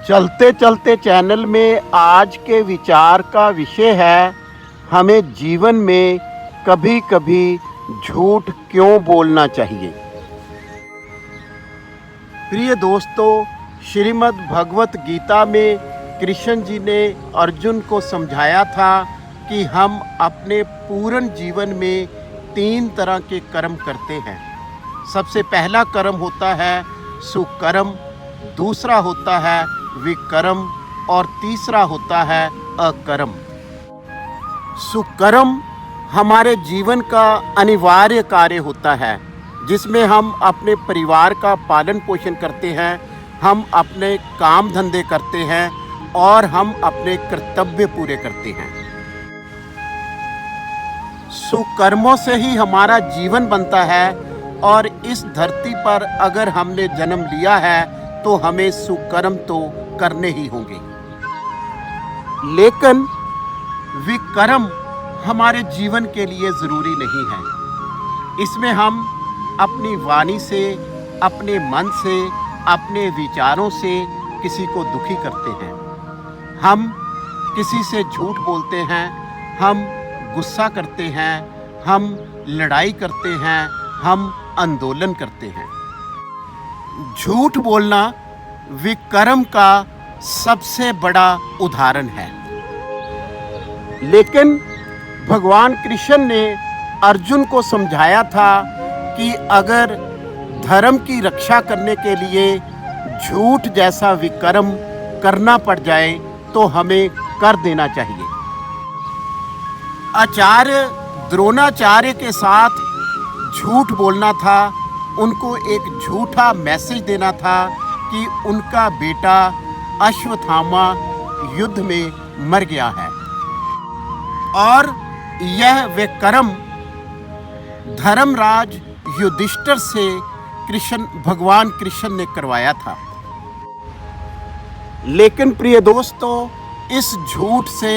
चलते चलते चैनल में आज के विचार का विषय है, हमें जीवन में कभी कभी झूठ क्यों बोलना चाहिए। प्रिय दोस्तों, श्रीमद् भगवत गीता में कृष्ण जी ने अर्जुन को समझाया था कि हम अपने पूर्ण जीवन में 3 तरह के कर्म करते हैं। सबसे पहला कर्म होता है सुकर्म, दूसरा होता है विकर्म और तीसरा होता है अकर्म। सुकर्म हमारे जीवन का अनिवार्य कार्य होता है, जिसमें हम अपने परिवार का पालन पोषण करते हैं, हम अपने काम धंधे करते हैं और हम अपने कर्तव्य पूरे करते हैं। सुकर्मों से ही हमारा जीवन बनता है और इस धरती पर अगर हमने जन्म लिया है तो हमें सुकर्म तो करने ही होंगे। लेकिन विकर्म हमारे जीवन के लिए ज़रूरी नहीं है। इसमें हम अपनी वाणी से, अपने मन से, अपने विचारों से किसी को दुखी करते हैं, हम किसी से झूठ बोलते हैं, हम गुस्सा करते हैं, हम लड़ाई करते हैं, हम आंदोलन करते हैं। झूठ बोलना विकर्म का सबसे बड़ा उदाहरण है। लेकिन भगवान कृष्ण ने अर्जुन को समझाया था कि अगर धर्म की रक्षा करने के लिए झूठ जैसा विकर्म करना पड़ जाए तो हमें कर देना चाहिए। आचार्य द्रोणाचार्य के साथ झूठ बोलना था, उनको एक झूठा मैसेज देना था कि उनका बेटा अश्वत्थामा युद्ध में मर गया है, और यह विकर्म धर्मराज युधिष्ठिर से भगवान कृष्ण ने करवाया था। लेकिन प्रिय दोस्तों, इस झूठ से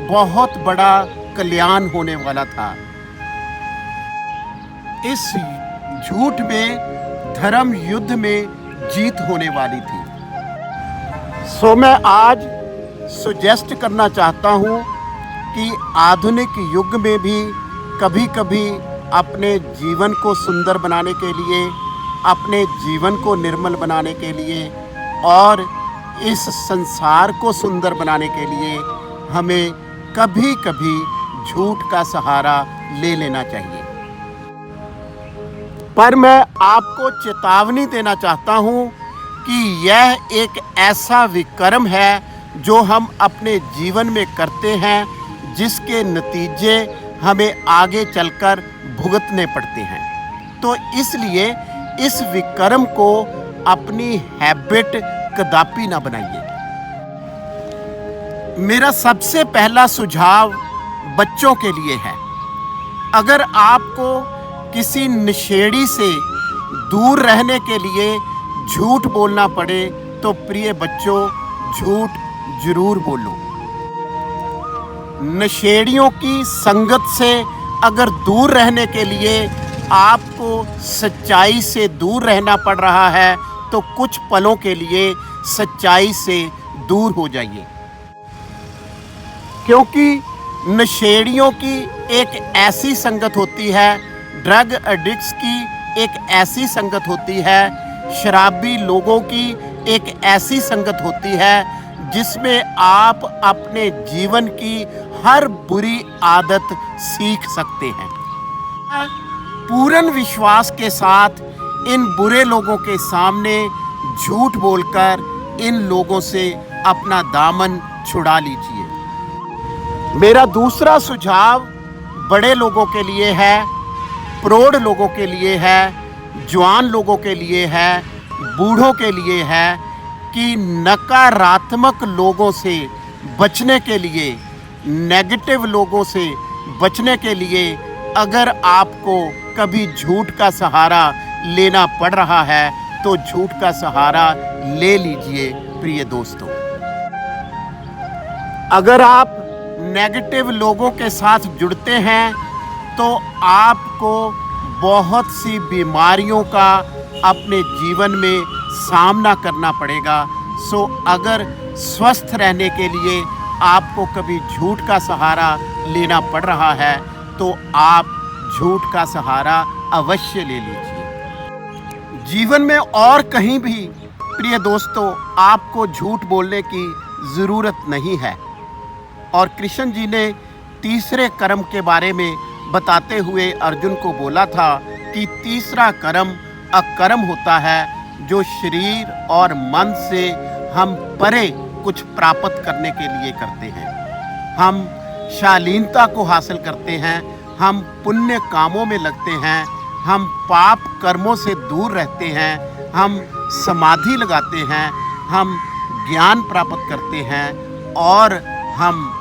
बहुत बड़ा कल्याण होने वाला था। इस झूठ में धर्म युद्ध में जीत होने वाली थी। सो मैं आज सुजेस्ट करना चाहता हूँ कि आधुनिक युग में भी कभी कभी अपने जीवन को सुंदर बनाने के लिए, अपने जीवन को निर्मल बनाने के लिए और इस संसार को सुंदर बनाने के लिए हमें कभी कभी झूठ का सहारा ले लेना चाहिए। पर मैं आपको चेतावनी देना चाहता हूँ कि यह एक ऐसा विकर्म है जो हम अपने जीवन में करते हैं, जिसके नतीजे हमें आगे चलकर भुगतने पड़ते हैं। तो इसलिए इस विकर्म को अपनी हैबिट कदापि ना बनाइए। मेरा सबसे पहला सुझाव बच्चों के लिए है। अगर आपको किसी नशेड़ी से दूर रहने के लिए झूठ बोलना पड़े तो प्रिय बच्चों, झूठ जरूर बोलो। नशेड़ियों की संगत से अगर दूर रहने के लिए आपको सच्चाई से दूर रहना पड़ रहा है तो कुछ पलों के लिए सच्चाई से दूर हो जाइए, क्योंकि नशेड़ियों की एक ऐसी संगत होती है, ड्रग एडिक्ट्स की एक ऐसी संगत होती है, शराबी लोगों की एक ऐसी संगत होती है जिसमें आप अपने जीवन की हर बुरी आदत सीख सकते हैं। पूर्ण विश्वास के साथ इन बुरे लोगों के सामने झूठ बोलकर इन लोगों से अपना दामन छुड़ा लीजिए। मेरा दूसरा सुझाव बड़े लोगों के लिए है, प्रौढ़ लोगों के लिए है, जवान लोगों के लिए है, बूढ़ों के लिए है कि नकारात्मक लोगों से बचने के लिए, नेगेटिव लोगों से बचने के लिए अगर आपको कभी झूठ का सहारा लेना पड़ रहा है तो झूठ का सहारा ले लीजिए। प्रिय दोस्तों, अगर आप नेगेटिव लोगों के साथ जुड़ते हैं तो आपको बहुत सी बीमारियों का अपने जीवन में सामना करना पड़ेगा, सो अगर स्वस्थ रहने के लिए आपको कभी झूठ का सहारा लेना पड़ रहा है तो आप झूठ का सहारा अवश्य ले लीजिए। जीवन में और कहीं भी प्रिय दोस्तों आपको झूठ बोलने की ज़रूरत नहीं है। और कृष्ण जी ने तीसरे कर्म के बारे में बताते हुए अर्जुन को बोला था कि तीसरा कर्म अकर्म होता है, जो शरीर और मन से हम परे कुछ प्राप्त करने के लिए करते हैं। हम शालीनता को हासिल करते हैं, हम पुण्य कामों में लगते हैं, हम पाप कर्मों से दूर रहते हैं, हम समाधि लगाते हैं, हम ज्ञान प्राप्त करते हैं और हम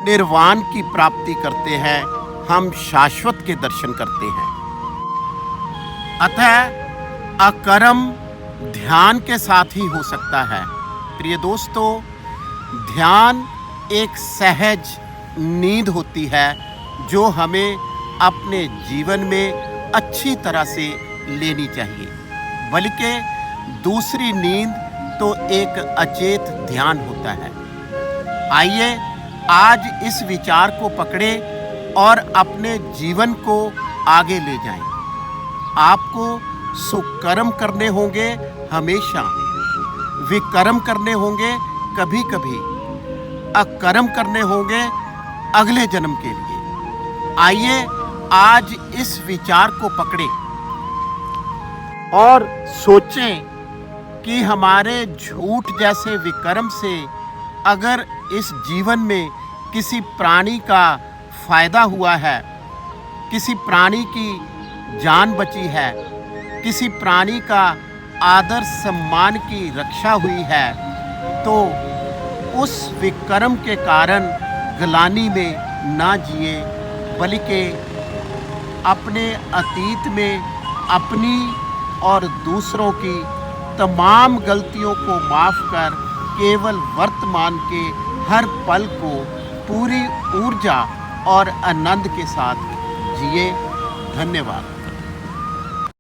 निर्वाण की प्राप्ति करते हैं, हम शाश्वत के दर्शन करते हैं। अतः अकर्म ध्यान के साथ ही हो सकता है। प्रिय दोस्तों, ध्यान एक सहज नींद होती है जो हमें अपने जीवन में अच्छी तरह से लेनी चाहिए, बल्कि दूसरी नींद तो एक अचेत ध्यान होता है। आइए आज इस विचार को पकड़े और अपने जीवन को आगे ले जाएं। आपको सुकर्म करने होंगे हमेशा, विकर्म करने होंगे कभी कभी, अकर्म करने होंगे अगले जन्म के लिए। आइए आज इस विचार को पकड़े और सोचें कि हमारे झूठ जैसे विकर्म से अगर इस जीवन में किसी प्राणी का फायदा हुआ है, किसी प्राणी की जान बची है, किसी प्राणी का आदर सम्मान की रक्षा हुई है, तो उस विकर्म के कारण ग्लानि में ना जिए, बल्कि अपने अतीत में अपनी और दूसरों की तमाम गलतियों को माफ़ कर केवल वर्तमान के हर पल को पूरी ऊर्जा और आनंद के साथ जिए। धन्यवाद।